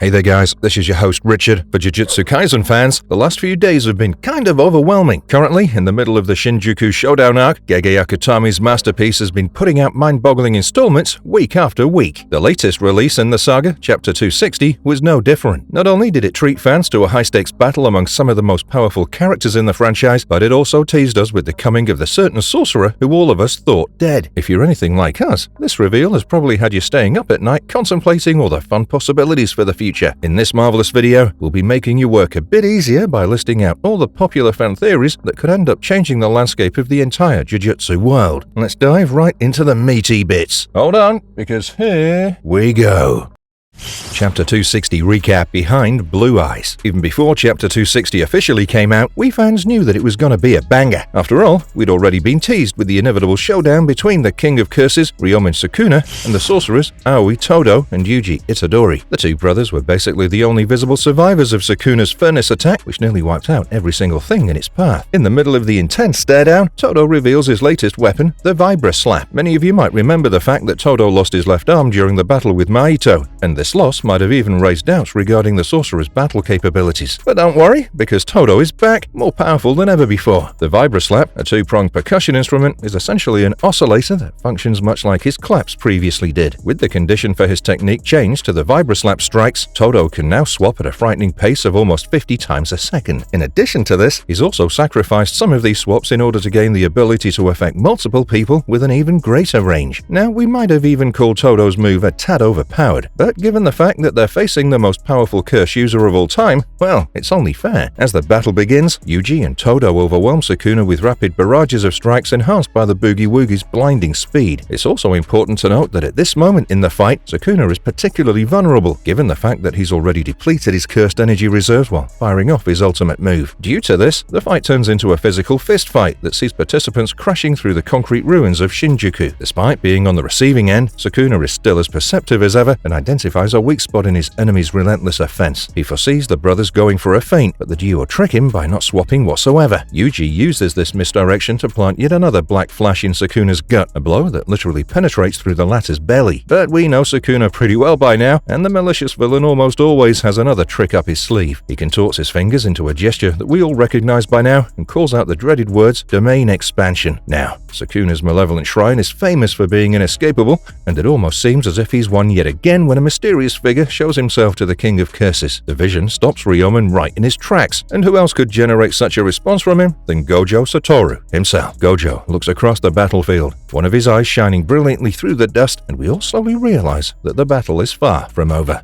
Hey there guys, this is your host Richard. For Jujutsu Kaisen fans, the last few days have been kind of overwhelming. Currently, in the middle of the Shinjuku Showdown arc, Gege Akutami's masterpiece has been putting out mind-boggling installments week after week. The latest release in the saga, Chapter 260, was no different. Not only did it treat fans to a high-stakes battle among some of the most powerful characters in the franchise, but it also teased us with the coming of the certain sorcerer who all of us thought dead. If you're anything like us, this reveal has probably had you staying up at night contemplating all the fun possibilities for the future. In this marvelous video, we'll be making your work a bit easier by listing out all the popular fan theories that could end up changing the landscape of the entire Jujutsu world. Let's dive right into the meaty bits. Hold on, because here we go. Chapter 260 recap behind Blue Eyes. Even before Chapter 260 officially came out, we fans knew that it was gonna be a banger. After all, we'd already been teased with the inevitable showdown between the King of Curses, Ryomen Sakuna, and the sorcerers, Aoi Todo and Yuji Itadori. The two brothers were basically the only visible survivors of Sakuna's furnace attack, which nearly wiped out every single thing in its path. In the middle of the intense stare-down, Todo reveals his latest weapon, the Vibra Slap. Many of you might remember the fact that Todo lost his left arm during the battle with Maito, and this loss might have even raised doubts regarding the sorcerer's battle capabilities. But don't worry, because Todo is back, more powerful than ever before. The Vibra Slap, a two-pronged percussion instrument, is essentially an oscillator that functions much like his claps previously did. With the condition for his technique changed to the Vibra Slap strikes, Todo can now swap at a frightening pace of almost 50 times a second. In addition to this, he's also sacrificed some of these swaps in order to gain the ability to affect multiple people with an even greater range. Now, we might have even called Todo's move a tad overpowered, but given the fact that they're facing the most powerful curse user of all time, well, it's only fair. As the battle begins, Yuji and Todo overwhelm Sakuna with rapid barrages of strikes enhanced by the Boogie Woogie's blinding speed. It's also important to note that at this moment in the fight, Sakuna is particularly vulnerable, given the fact that he's already depleted his cursed energy reserves while firing off his ultimate move. Due to this, the fight turns into a physical fist fight that sees participants crashing through the concrete ruins of Shinjuku. Despite being on the receiving end, Sakuna is still as perceptive as ever and identifies a weak spot in his enemy's relentless offense. He foresees the brothers going for a feint, but the duo trick him by not swapping whatsoever. Yuji uses this misdirection to plant yet another black flash in Sakuna's gut, a blow that literally penetrates through the latter's belly. But we know Sakuna pretty well by now, and the malicious villain almost always has another trick up his sleeve. He contorts his fingers into a gesture that we all recognize by now and calls out the dreaded words, domain expansion. Now, Sakuna's malevolent shrine is famous for being inescapable, and it almost seems as if he's won yet again when a mysterious figure shows himself to the King of Curses. The vision stops Ryomen right in his tracks, and who else could generate such a response from him than Gojo Satoru himself. Gojo looks across the battlefield, one of his eyes shining brilliantly through the dust, and we all slowly realize that the battle is far from over.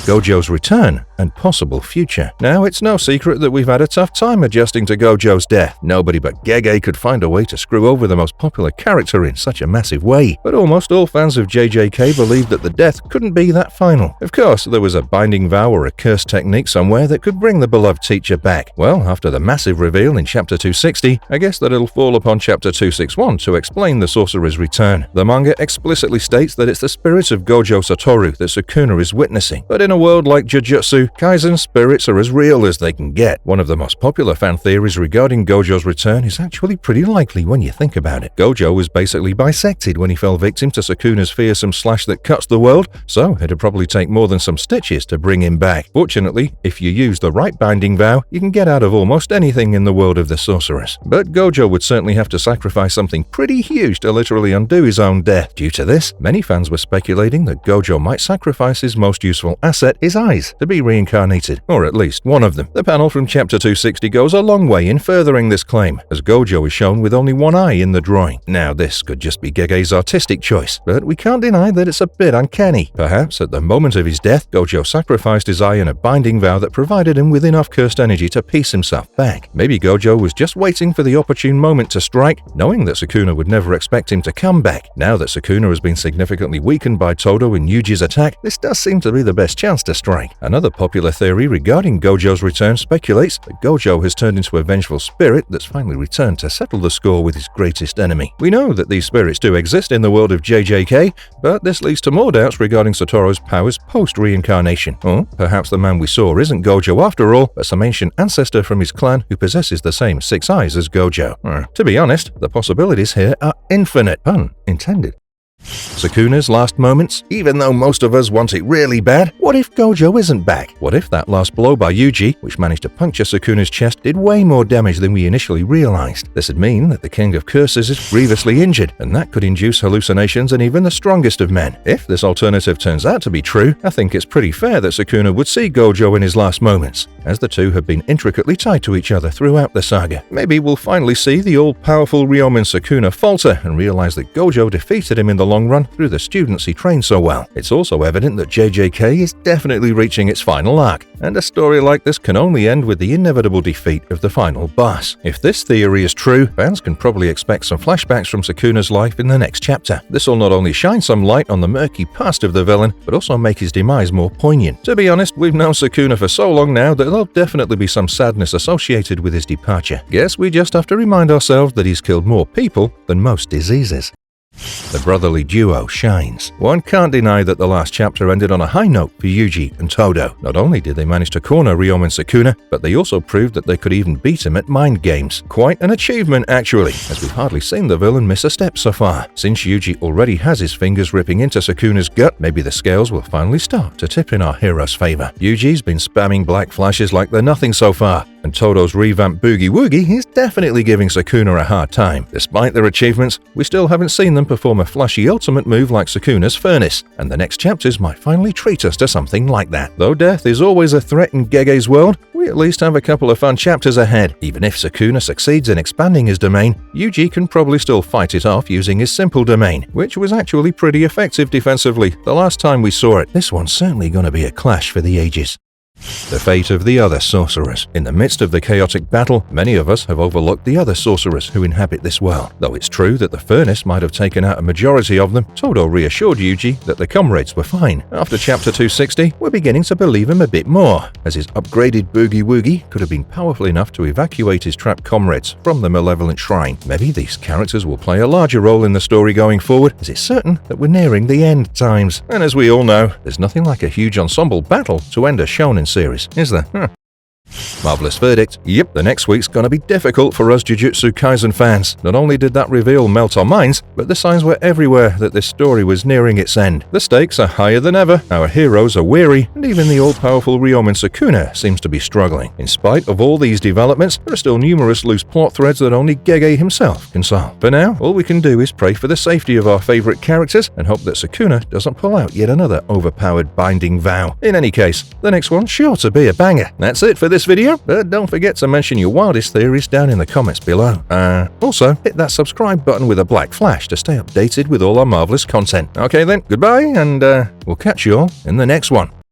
Gojo's return and possible future. Now, it's no secret that we've had a tough time adjusting to Gojo's death. Nobody but Gege could find a way to screw over the most popular character in such a massive way. But almost all fans of JJK believed that the death couldn't be that final. Of course, there was a binding vow or a curse technique somewhere that could bring the beloved teacher back. Well, after the massive reveal in Chapter 260, I guess that it'll fall upon Chapter 261 to explain the sorcerer's return. The manga explicitly states that it's the spirit of Gojo Satoru that Sakuna is witnessing. But in a world like Jujutsu, Kaisen spirits are as real as they can get. One of the most popular fan theories regarding Gojo's return is actually pretty likely when you think about it. Gojo was basically bisected when he fell victim to Sakuna's fearsome slash that cuts the world, so it'd probably take more than some stitches to bring him back. Fortunately, if you use the right binding vow, you can get out of almost anything in the world of the sorceress. But Gojo would certainly have to sacrifice something pretty huge to literally undo his own death. Due to this, many fans were speculating that Gojo might sacrifice his most useful asset, his eyes, to be reincarnated, or at least one of them. The panel from Chapter 260 goes a long way in furthering this claim, as Gojo is shown with only one eye in the drawing. Now, this could just be Gege's artistic choice, but we can't deny that it's a bit uncanny. Perhaps at the moment of his death, Gojo sacrificed his eye in a binding vow that provided him with enough cursed energy to piece himself back. Maybe Gojo was just waiting for the opportune moment to strike, knowing that Sakuna would never expect him to come back. Now that Sakuna has been significantly weakened by Todo in Yuji's attack, this does seem to be the best chance to strike. Another popular theory regarding Gojo's return speculates that Gojo has turned into a vengeful spirit that's finally returned to settle the score with his greatest enemy. We know that these spirits do exist in the world of JJK, but this leads to more doubts regarding Satoru's powers post-reincarnation. Or perhaps the man we saw isn't Gojo after all, but some ancient ancestor from his clan who possesses the same 6 eyes as Gojo. To be honest, the possibilities here are infinite, pun intended. Sakuna's last moments? Even though most of us want it really bad, what if Gojo isn't back? What if that last blow by Yuji, which managed to puncture Sakuna's chest, did way more damage than we initially realized? This would mean that the King of Curses is grievously injured, and that could induce hallucinations in even the strongest of men. If this alternative turns out to be true, I think it's pretty fair that Sakuna would see Gojo in his last moments, as the two have been intricately tied to each other throughout the saga. Maybe we'll finally see the all-powerful Ryomen Sakuna falter and realize that Gojo defeated him in the long run through the students he trained so well. It's also evident that JJK is definitely reaching its final arc, and a story like this can only end with the inevitable defeat of the final boss. If this theory is true, fans can probably expect some flashbacks from Sakuna's life in the next chapter. This will not only shine some light on the murky past of the villain, but also make his demise more poignant. To be honest, we've known Sakuna for so long now that there'll definitely be some sadness associated with his departure. Guess we just have to remind ourselves that he's killed more people than most diseases. The brotherly duo shines. One can't deny that the last chapter ended on a high note for Yuji and Todo. Not only did they manage to corner Ryomen Sakuna, but they also proved that they could even beat him at mind games. Quite an achievement, actually, as we've hardly seen the villain miss a step so far. Since Yuji already has his fingers ripping into Sakuna's gut, maybe the scales will finally start to tip in our hero's favor. Yuji's been spamming black flashes like they're nothing so far, and Todo's revamped Boogie Woogie is definitely giving Sakuna a hard time. Despite their achievements, we still haven't seen them perform a flashy ultimate move like Sakuna's Furnace, and the next chapters might finally treat us to something like that. Though death is always a threat in Gege's world, we at least have a couple of fun chapters ahead. Even if Sakuna succeeds in expanding his domain, Yuji can probably still fight it off using his simple domain, which was actually pretty effective defensively the last time we saw it. This one's certainly going to be a clash for the ages. The fate of the other sorcerers. In the midst of the chaotic battle, many of us have overlooked the other sorcerers who inhabit this world. Though it's true that the furnace might have taken out a majority of them, Todo reassured Yuji that the comrades were fine. After chapter 260, we're beginning to believe him a bit more, as his upgraded Boogie Woogie could have been powerful enough to evacuate his trapped comrades from the malevolent shrine. Maybe these characters will play a larger role in the story going forward, as it's certain that we're nearing the end times. And as we all know, there's nothing like a huge ensemble battle to end a shonen series, is there? Marvelous verdict. Yep, the next week's gonna be difficult for us Jujutsu Kaisen fans. Not only did that reveal melt our minds, but the signs were everywhere that this story was nearing its end. The stakes are higher than ever, our heroes are weary, and even the all-powerful Ryomen Sakuna seems to be struggling. In spite of all these developments, there are still numerous loose plot threads that only Gege himself can solve. For now, all we can do is pray for the safety of our favorite characters and hope that Sakuna doesn't pull out yet another overpowered binding vow. In any case, the next one's sure to be a banger. That's it for this video, but don't forget to mention your wildest theories down in the comments below. Also, hit that subscribe button with a black flash to stay updated with all our marvelous content. Okay then, goodbye, and we'll catch you all in the next one.